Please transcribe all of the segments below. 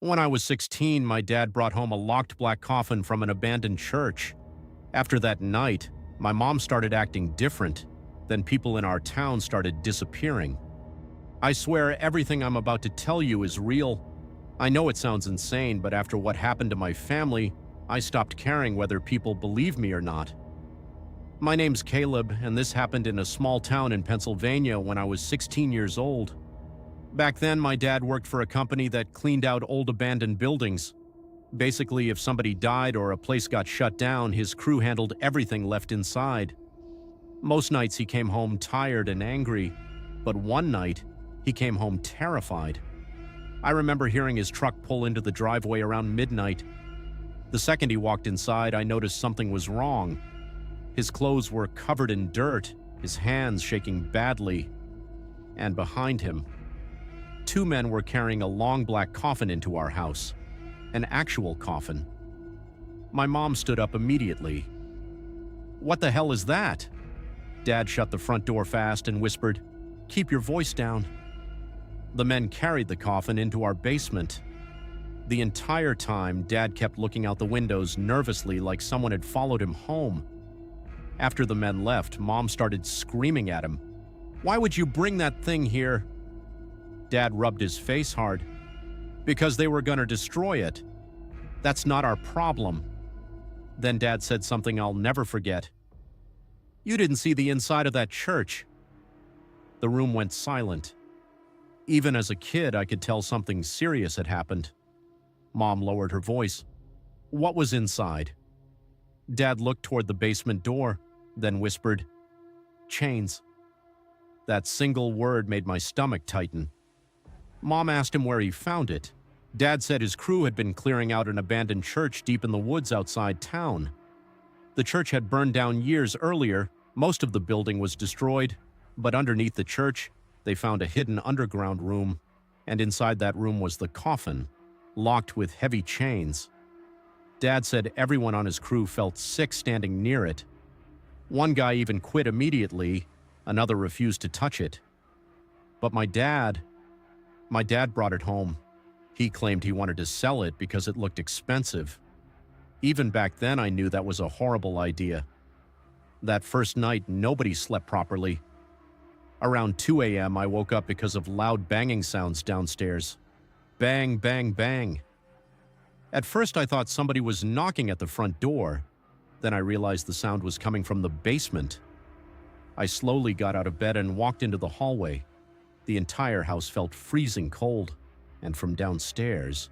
When I was 16, my dad brought home a locked black coffin from an abandoned church. After that night, my mom started acting different. Then people in our town started disappearing. I swear everything I'm about to tell you is real. I know it sounds insane, but after what happened to my family, I stopped caring whether people believe me or not. My name's Caleb, and this happened in a small town in Pennsylvania when I was 16 years old. Back then, my dad worked for a company that cleaned out old abandoned buildings. Basically, if somebody died or a place got shut down, his crew handled everything left inside. Most nights he came home tired and angry, but one night, he came home terrified. I remember hearing his truck pull into the driveway around midnight. The second he walked inside, I noticed something was wrong. His clothes were covered in dirt, his hands shaking badly. And behind him, two men were carrying a long black coffin into our house. An actual coffin. My mom stood up immediately. "What the hell is that?" Dad shut the front door fast and whispered, "Keep your voice down." The men carried the coffin into our basement. The entire time, Dad kept looking out the windows nervously like someone had followed him home. After the men left, Mom started screaming at him. "Why would you bring that thing here?" Dad rubbed his face hard. "Because they were gonna destroy it. That's not our problem." Then Dad said something I'll never forget. "You didn't see the inside of that church." The room went silent. Even as a kid, I could tell something serious had happened. Mom lowered her voice. "What was inside?" Dad looked toward the basement door, then whispered, "Chains." That single word made my stomach tighten. Mom asked him where he found it. Dad said his crew had been clearing out an abandoned church deep in the woods outside town. The church had burned down years earlier. Most of the building was destroyed, but underneath the church, they found a hidden underground room, and inside that room was the coffin, locked with heavy chains. Dad said everyone on his crew felt sick standing near it. One guy even quit immediately, another refused to touch it. But my dad brought it home. He claimed he wanted to sell it because it looked expensive. Even back then, I knew that was a horrible idea. That first night, nobody slept properly. Around 2 a.m., I woke up because of loud banging sounds downstairs. Bang, bang, bang. At first, I thought somebody was knocking at the front door. Then I realized the sound was coming from the basement. I slowly got out of bed and walked into the hallway. The entire house felt freezing cold, and from downstairs,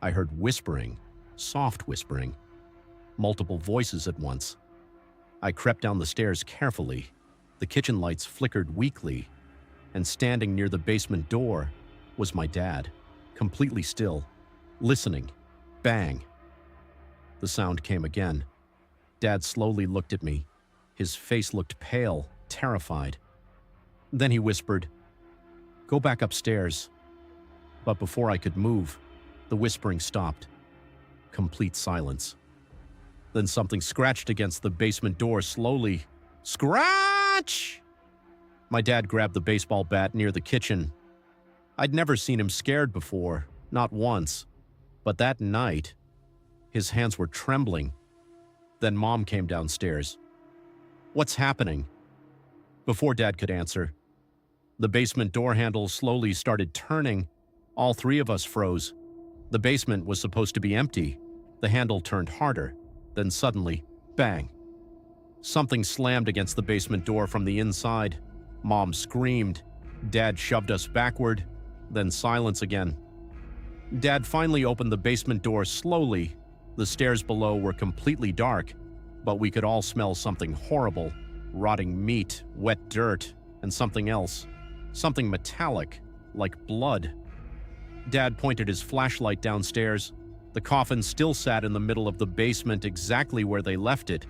I heard whispering, soft whispering, multiple voices at once. I crept down the stairs carefully. The kitchen lights flickered weakly, and standing near the basement door was my dad, completely still, listening. Bang. The sound came again. Dad slowly looked at me. His face looked pale, terrified. Then he whispered, "Go back upstairs." But before I could move, the whispering stopped. Complete silence. Then something scratched against the basement door slowly. Scratch! My dad grabbed the baseball bat near the kitchen. I'd never seen him scared before, not once. But that night, his hands were trembling. Then Mom came downstairs. "What's happening?" Before Dad could answer, the basement door handle slowly started turning. All three of us froze. The basement was supposed to be empty. The handle turned harder. Then suddenly, bang. Something slammed against the basement door from the inside. Mom screamed. Dad shoved us backward. Then silence again. Dad finally opened the basement door slowly. The stairs below were completely dark, but we could all smell something horrible. Rotting meat, wet dirt, and something else. Something metallic, like blood. Dad pointed his flashlight downstairs. The coffin still sat in the middle of the basement exactly where they left it,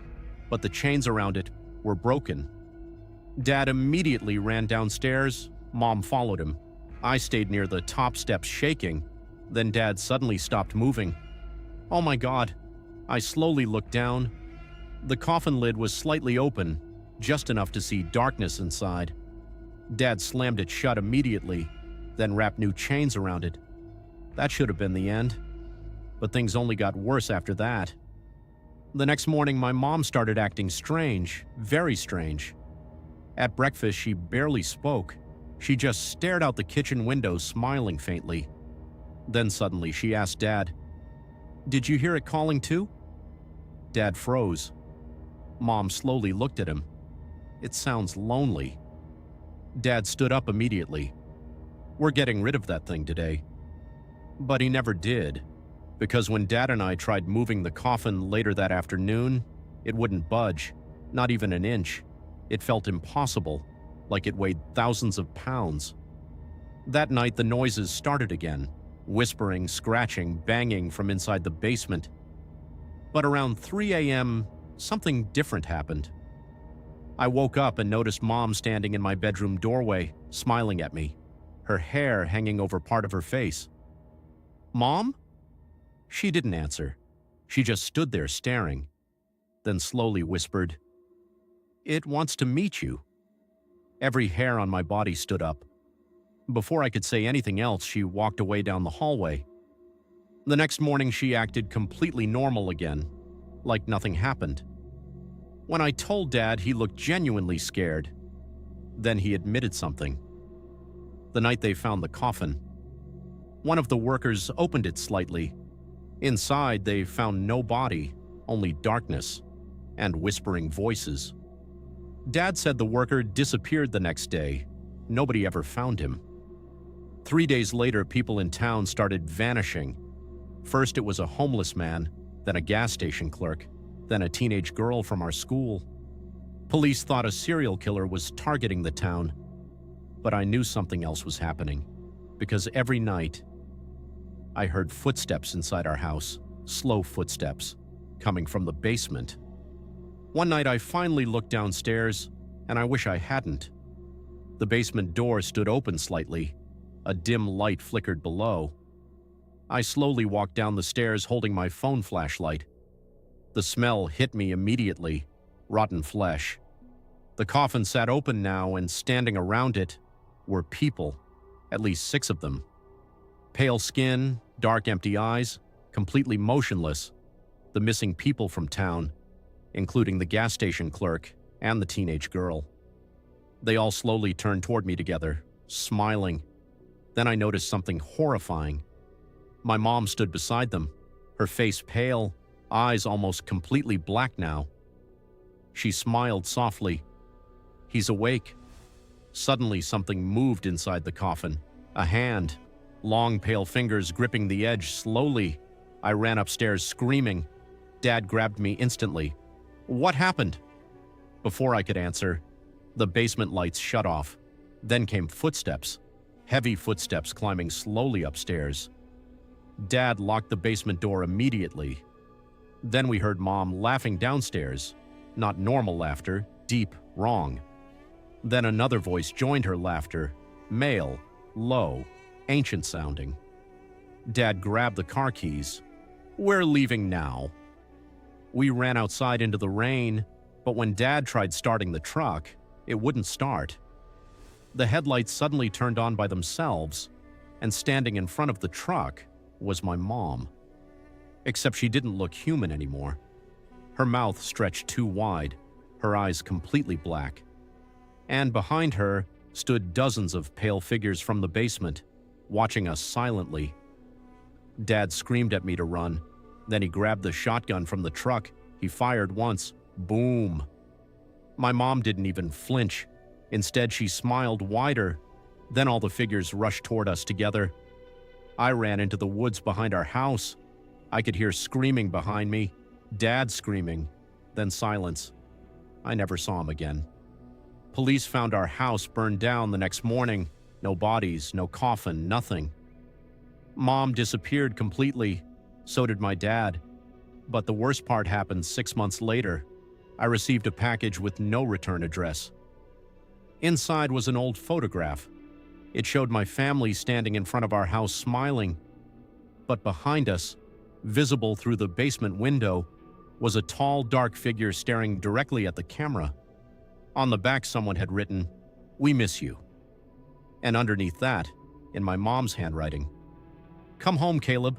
but the chains around it were broken. Dad immediately ran downstairs. Mom followed him. I stayed near the top steps shaking. Then Dad suddenly stopped moving. Oh my God. I slowly looked down. The coffin lid was slightly open, just enough to see darkness inside. Dad slammed it shut immediately, then wrapped new chains around it. That should have been the end. But things only got worse after that. The next morning, my mom started acting strange, very strange. At breakfast, she barely spoke. She just stared out the kitchen window, smiling faintly. Then suddenly, she asked Dad, "Did you hear it calling too?" Dad froze. Mom slowly looked at him. "It sounds lonely." Dad stood up immediately. "We're getting rid of that thing today." But he never did, because when Dad and I tried moving the coffin later that afternoon, it wouldn't budge, not even an inch. It felt impossible, like it weighed thousands of pounds. That night, the noises started again, whispering, scratching, banging from inside the basement. But around 3 a.m., something different happened. I woke up and noticed Mom standing in my bedroom doorway, smiling at me, her hair hanging over part of her face. "Mom?" She didn't answer. She just stood there staring, then slowly whispered, "It wants to meet you." Every hair on my body stood up. Before I could say anything else, she walked away down the hallway. The next morning, she acted completely normal again, like nothing happened. When I told Dad, he looked genuinely scared. Then he admitted something. The night they found the coffin, one of the workers opened it slightly. Inside, they found no body, only darkness and whispering voices. Dad said the worker disappeared the next day. Nobody ever found him. 3 days later, people in town started vanishing. First, it was a homeless man, then a gas station clerk, then a teenage girl from our school. Police thought a serial killer was targeting the town. But I knew something else was happening, because every night, I heard footsteps inside our house, slow footsteps, coming from the basement. One night I finally looked downstairs, and I wish I hadn't. The basement door stood open slightly. A dim light flickered below. I slowly walked down the stairs holding my phone flashlight. The smell hit me immediately, rotten flesh. The coffin sat open now, and standing around it were people, at least 6 of them. Pale skin, dark empty eyes, completely motionless. The missing people from town, including the gas station clerk and the teenage girl. They all slowly turned toward me together, smiling. Then I noticed something horrifying. My mom stood beside them, her face pale, eyes almost completely black now. She smiled softly. "He's awake." Suddenly, something moved inside the coffin. A hand, long pale fingers gripping the edge slowly. I ran upstairs screaming. Dad grabbed me instantly. "What happened?" Before I could answer, the basement lights shut off. Then came footsteps, heavy footsteps climbing slowly upstairs. Dad locked the basement door immediately. Then we heard Mom laughing downstairs. Not normal laughter, deep, wrong. Then another voice joined her laughter, male, low, ancient sounding. Dad grabbed the car keys. "We're leaving now." We ran outside into the rain, but when Dad tried starting the truck, it wouldn't start. The headlights suddenly turned on by themselves, and standing in front of the truck was my mom. Except she didn't look human anymore. Her mouth stretched too wide, her eyes completely black. And behind her stood dozens of pale figures from the basement, watching us silently. Dad screamed at me to run. Then he grabbed the shotgun from the truck. He fired once. Boom. My mom didn't even flinch. Instead, she smiled wider. Then all the figures rushed toward us together. I ran into the woods behind our house. I could hear screaming behind me, Dad screaming, then silence. I never saw him again. Police found our house burned down the next morning. No bodies, no coffin, nothing. Mom disappeared completely. So did my dad. But the worst part happened 6 months later. I received a package with no return address. Inside was an old photograph. It showed my family standing in front of our house smiling. But behind us, visible through the basement window, was a tall, dark figure staring directly at the camera. On the back, someone had written, "We miss you." And underneath that, in my mom's handwriting, Come home, Caleb.